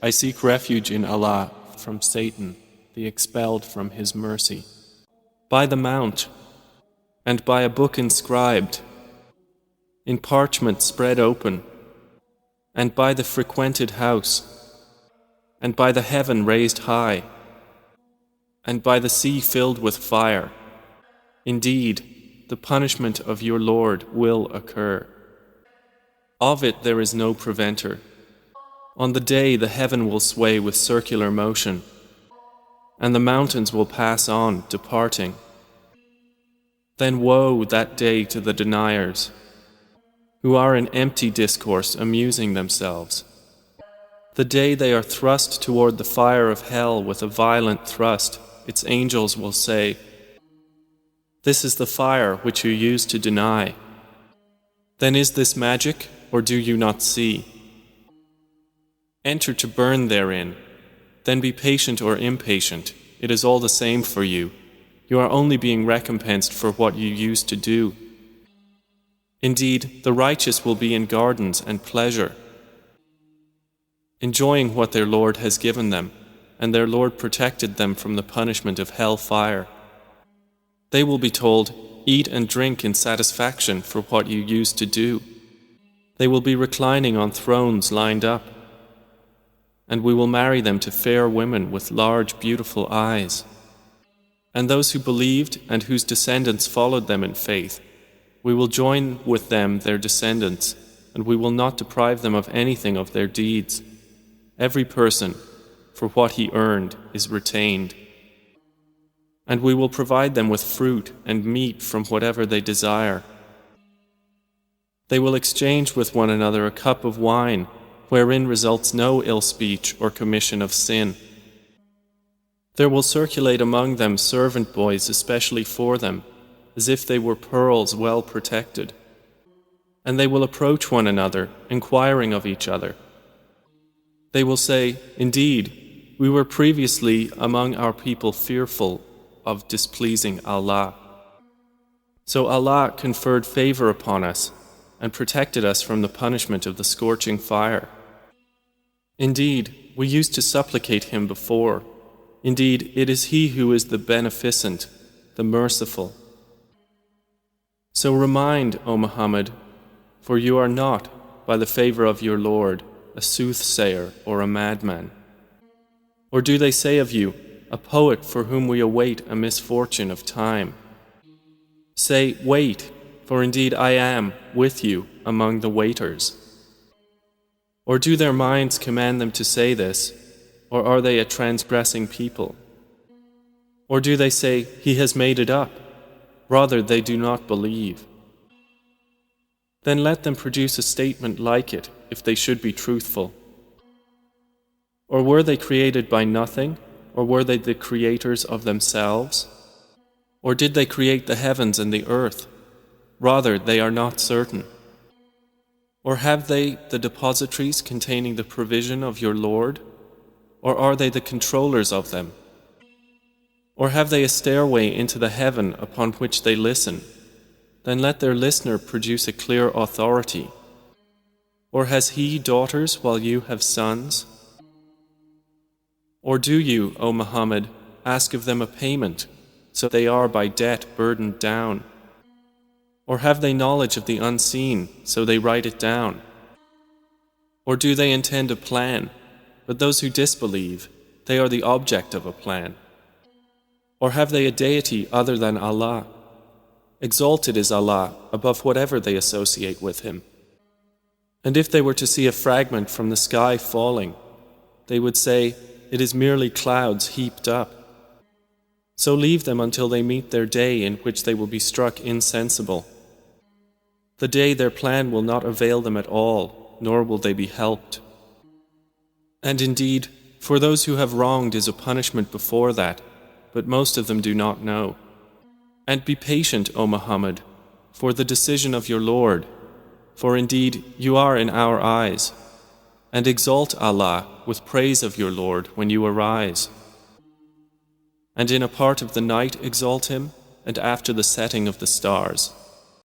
I seek refuge in Allah from Satan, the expelled from His mercy. By the Mount, and by a book inscribed, in parchment spread open, and by the frequented house, and by the heaven raised high, and by the sea filled with fire. Indeed, the punishment of your Lord will occur. Of it there is no preventer. On the day the heaven will sway with circular motion, and the mountains will pass on, departing. Then woe that day to the deniers, who are in empty discourse amusing themselves. The day they are thrust toward the fire of hell with a violent thrust, its angels will say, "This is the fire which you used to deny. Then is this magic, or do you not see? Enter to burn therein, then be patient or impatient, it is all the same for you. You are only being recompensed for what you used to do. Indeed, the righteous will be in gardens and pleasure, enjoying what their Lord has given them, and their Lord protected them from the punishment of hell fire. They will be told, eat and drink in satisfaction for what you used to do. They will be reclining on thrones lined up, and we will marry them to fair women with large, beautiful eyes. And those who believed and whose descendants followed them in faith, we will join with them their descendants, and we will not deprive them of anything of their deeds. Every person, for what he earned, is retained. And we will provide them with fruit and meat from whatever they desire. They will exchange with one another a cup of wine, wherein results no ill speech or commission of sin. There will circulate among them servant boys especially for them, as if they were pearls well protected. And they will approach one another, inquiring of each other. They will say, "Indeed, we were previously among our people fearful of displeasing Allah. So Allah conferred favor upon us and protected us from the punishment of the scorching fire. Indeed, we used to supplicate Him before. Indeed, it is He who is the beneficent, the merciful." So remind, O Muhammad, for you are not, by the favor of your Lord, a soothsayer or a madman. Or do they say of you, a poet for whom we await a misfortune of time? Say, wait, for indeed I am with you among the waiters. Or do their minds command them to say this, or are they a transgressing people? Or do they say, he has made it up? Rather, they do not believe. Then let them produce a statement like it, if they should be truthful. Or were they created by nothing, or were they the creators of themselves? Or did they create the heavens and the earth? Rather, they are not certain. Or have they the depositories containing the provision of your Lord? Or are they the controllers of them? Or have they a stairway into the heaven upon which they listen? Then let their listener produce a clear authority. Or has he daughters while you have sons? Or do you, O Muhammad, ask of them a payment, so they are by debt burdened down? Or have they knowledge of the unseen, so they write it down? Or do they intend a plan, but those who disbelieve, they are the object of a plan? Or have they a deity other than Allah? Exalted is Allah above whatever they associate with Him. And if they were to see a fragment from the sky falling, they would say, it is merely clouds heaped up. So leave them until they meet their day in which they will be struck insensible. The day their plan will not avail them at all, nor will they be helped. And indeed, for those who have wronged is a punishment before that, but most of them do not know. And be patient, O Muhammad, for the decision of your Lord, for indeed you are in our eyes. And exalt Allah with praise of your Lord when you arise. And in a part of the night exalt Him, and after the setting of the stars.